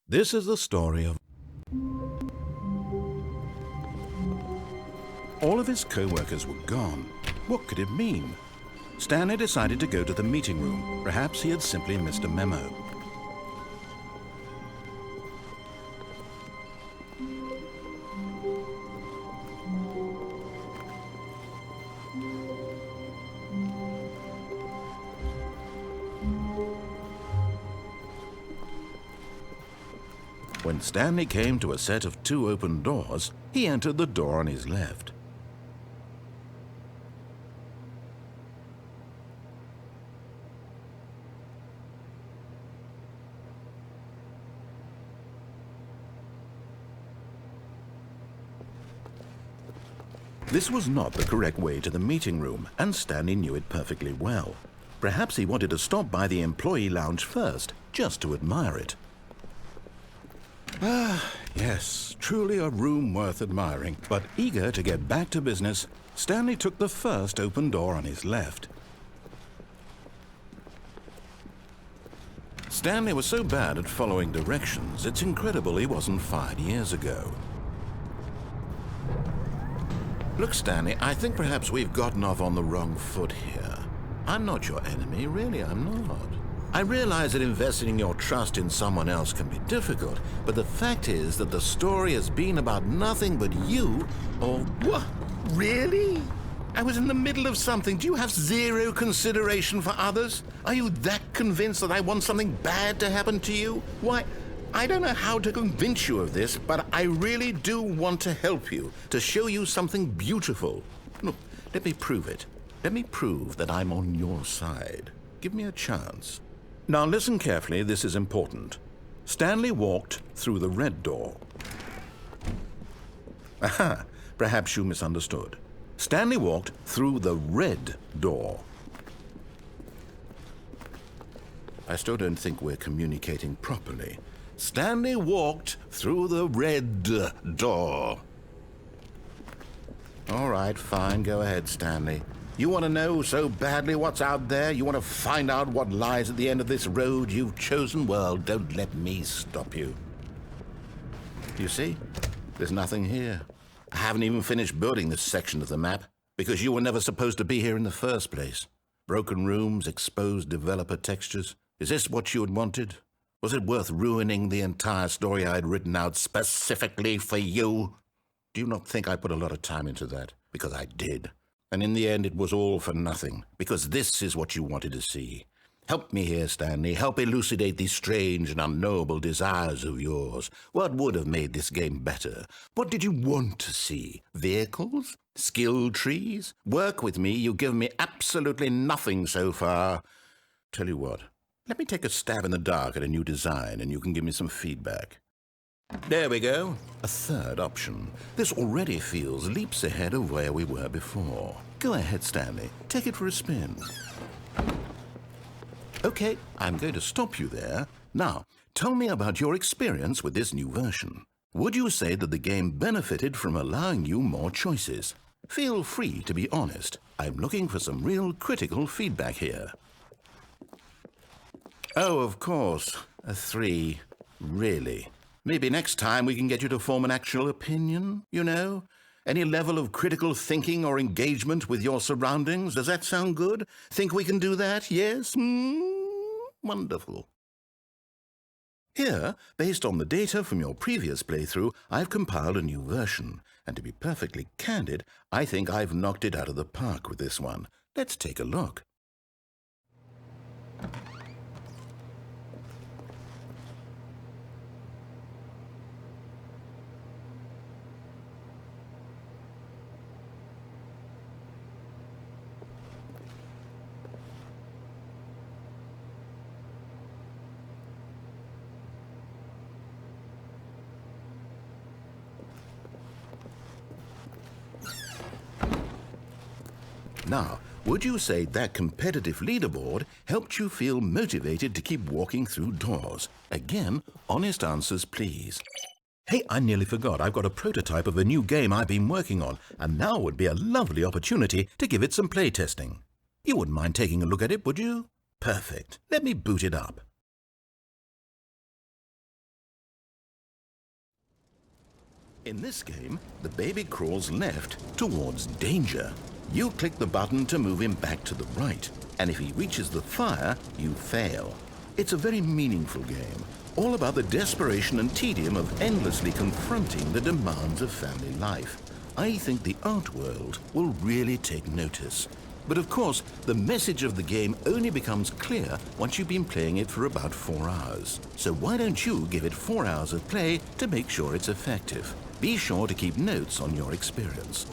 This is the story of... All of his co-workers were gone. What could it mean? Stanley decided to go to the meeting room. Perhaps he had simply missed a memo. When Stanley came to a set of 2 open doors, he entered the door on his left. This was not the correct way to the meeting room, and Stanley knew it perfectly well. Perhaps he wanted to stop by the employee lounge first, just to admire it. Yes, truly a room worth admiring. But eager to get back to business, Stanley took the first open door on his left. Stanley was so bad at following directions, it's incredible he wasn't fired years ago. Look, Stanley, I think perhaps we've gotten off on the wrong foot here. I'm not your enemy, really, I'm not. I realize that investing your trust in someone else can be difficult, but the fact is that the story has been about nothing but you, or... What? Really? I was in the middle of something. Do you have zero consideration for others? Are you that convinced that I want something bad to happen to you? Why, I don't know how to convince you of this, but I really do want to help you, to show you something beautiful. Look, let me prove it. Let me prove that I'm on your side. Give me a chance. Now listen carefully, this is important. Stanley walked through the red door. Aha, perhaps you misunderstood. Stanley walked through the red door. I still don't think we're communicating properly. Stanley walked through the red door. All right, fine, go ahead, Stanley. You want to know so badly what's out there? You want to find out what lies at the end of this road you've chosen? Well, don't let me stop you. You see? There's nothing here. I haven't even finished building this section of the map, because you were never supposed to be here in the first place. Broken rooms, exposed developer textures. Is this what you had wanted? Was it worth ruining the entire story I had written out specifically for you? Do you not think I put a lot of time into that? Because I did. And in the end, it was all for nothing, because this is what you wanted to see. Help me here, Stanley. Help elucidate these strange and unknowable desires of yours. What would have made this game better? What did you want to see? Vehicles? Skill trees? Work with me. You've given me absolutely nothing so far. Tell you what, let me take a stab in the dark at a new design, and you can give me some feedback. There we go. A third option. This already feels leaps ahead of where we were before. Go ahead, Stanley. Take it for a spin. Okay, I'm going to stop you there. Now, tell me about your experience with this new version. Would you say that the game benefited from allowing you more choices? Feel free to be honest. I'm looking for some real critical feedback here. Oh, of course. A 3. Really? Maybe next time we can get you to form an actual opinion, you know? Any level of critical thinking or engagement with your surroundings. Does that sound good? Think we can do that? Yes? Wonderful. Here, based on the data from your previous playthrough, I've compiled a new version. And to be perfectly candid, I think I've knocked it out of the park with this one. Let's take a look. Now, would you say that competitive leaderboard helped you feel motivated to keep walking through doors? Again, honest answers, please. Hey, I nearly forgot. I've got a prototype of a new game I've been working on, and now would be a lovely opportunity to give it some playtesting. You wouldn't mind taking a look at it, would you? Perfect. Let me boot it up. In this game, the baby crawls left towards danger. You click the button to move him back to the right, and if he reaches the fire, you fail. It's a very meaningful game, all about the desperation and tedium of endlessly confronting the demands of family life. I think the art world will really take notice. But of course, the message of the game only becomes clear once you've been playing it for about 4 hours. So why don't you give it 4 hours of play to make sure it's effective? Be sure to keep notes on your experience.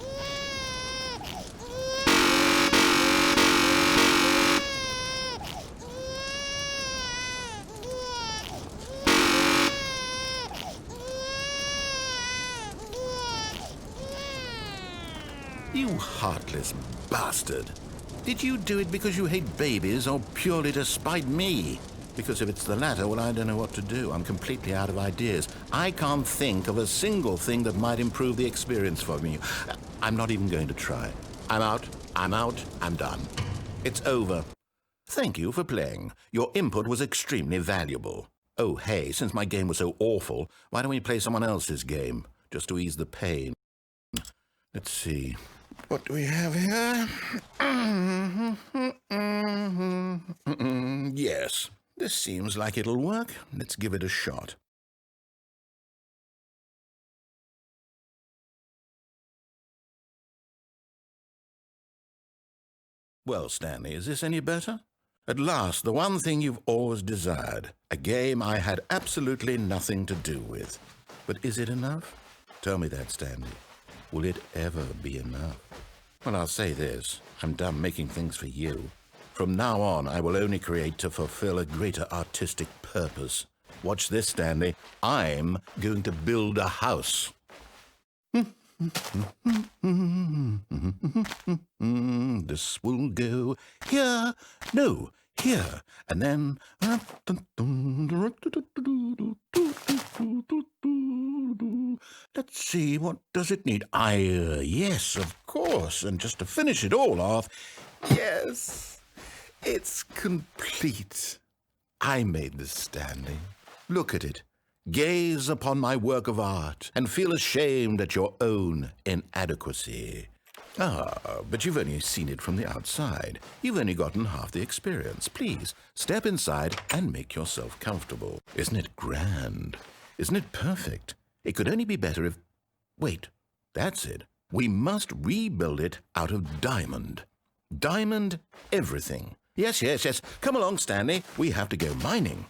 You heartless bastard. Did you do it because you hate babies or purely to spite me? Because if it's the latter, well, I don't know what to do. I'm completely out of ideas. I can't think of a single thing that might improve the experience for me. I'm not even going to try. I'm out, I'm done. It's over. Thank you for playing. Your input was extremely valuable. Oh, hey, since my game was so awful, why don't we play someone else's game, just to ease the pain? Let's see. What do we have here? Yes, this seems like it'll work. Let's give it a shot. Well, Stanley, is this any better? At last, the one thing you've always desired. A game I had absolutely nothing to do with. But is it enough? Tell me that, Stanley. Will it ever be enough? Well, I'll say this. I'm done making things for you. From now on, I will only create to fulfill a greater artistic purpose. Watch this, Stanley. I'm going to build a house. This will go here. No, here. And then... Let's see, what does it need? Yes, of course. And just to finish it all off, yes, it's complete. I made this, Stanley. Look at it. Gaze upon my work of art and feel ashamed at your own inadequacy. Ah, but you've only seen it from the outside. You've only gotten half the experience. Please, step inside and make yourself comfortable. Isn't it grand? Isn't it perfect? It could only be better if... Wait, that's it. We must rebuild it out of diamond. Diamond everything. Yes. Come along, Stanley. We have to go mining.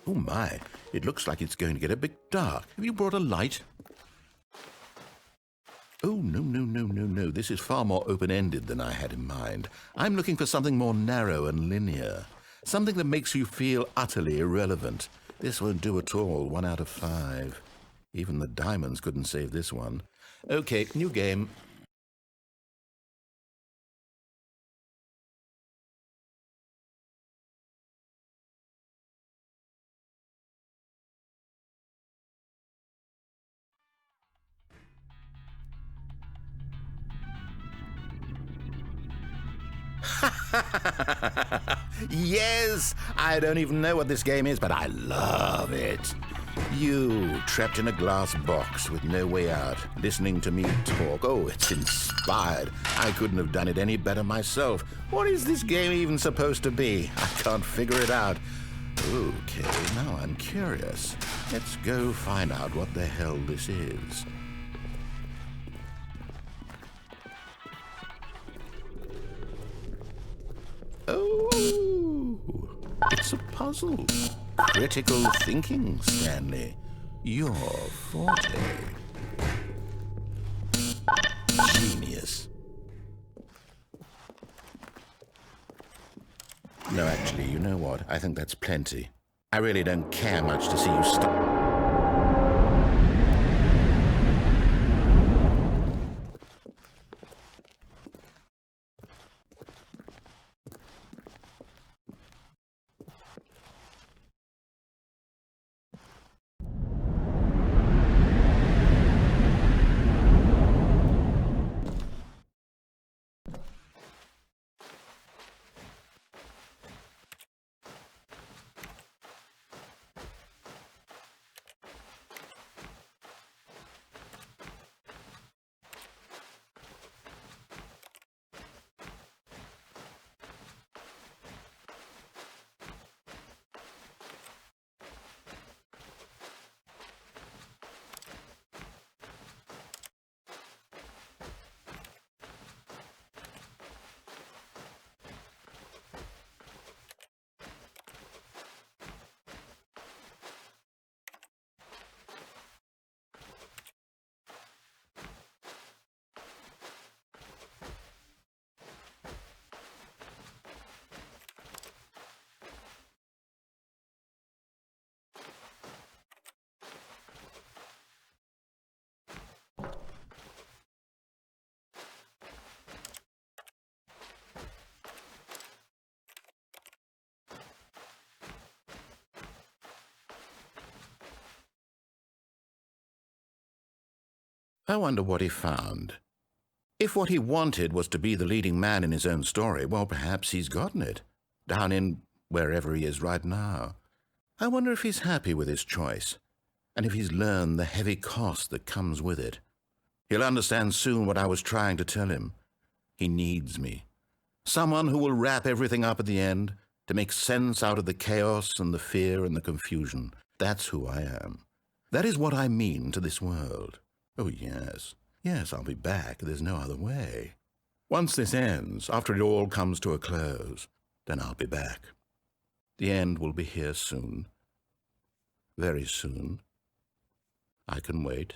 Oh my, it looks like it's going to get a bit dark. Have you brought a light? Oh, no. This is far more open-ended than I had in mind. I'm looking for something more narrow and linear. Something that makes you feel utterly irrelevant. This won't do at all. 1 out of 5. Even the diamonds couldn't save this one. Okay, new game. Yes! I don't even know what this game is, but I love it. You, trapped in a glass box with no way out, listening to me talk. Oh, it's inspired. I couldn't have done it any better myself. What is this game even supposed to be? I can't figure it out. Okay, now I'm curious. Let's go find out what the hell this is. Oh, it's a puzzle. Critical thinking, Stanley. Your forte. Genius. No, actually, you know what? I think that's plenty. I really don't care much to see you stop. I wonder what he found. If what he wanted was to be the leading man in his own story, well, perhaps he's gotten it, down in wherever he is right now. I wonder if he's happy with his choice, and if he's learned the heavy cost that comes with it. He'll understand soon what I was trying to tell him. He needs me. Someone who will wrap everything up at the end, to make sense out of the chaos and the fear and the confusion. That's who I am. That is what I mean to this world. Oh, yes. Yes, I'll be back. There's no other way. Once this ends, after it all comes to a close, then I'll be back. The end will be here soon. Very soon. I can wait.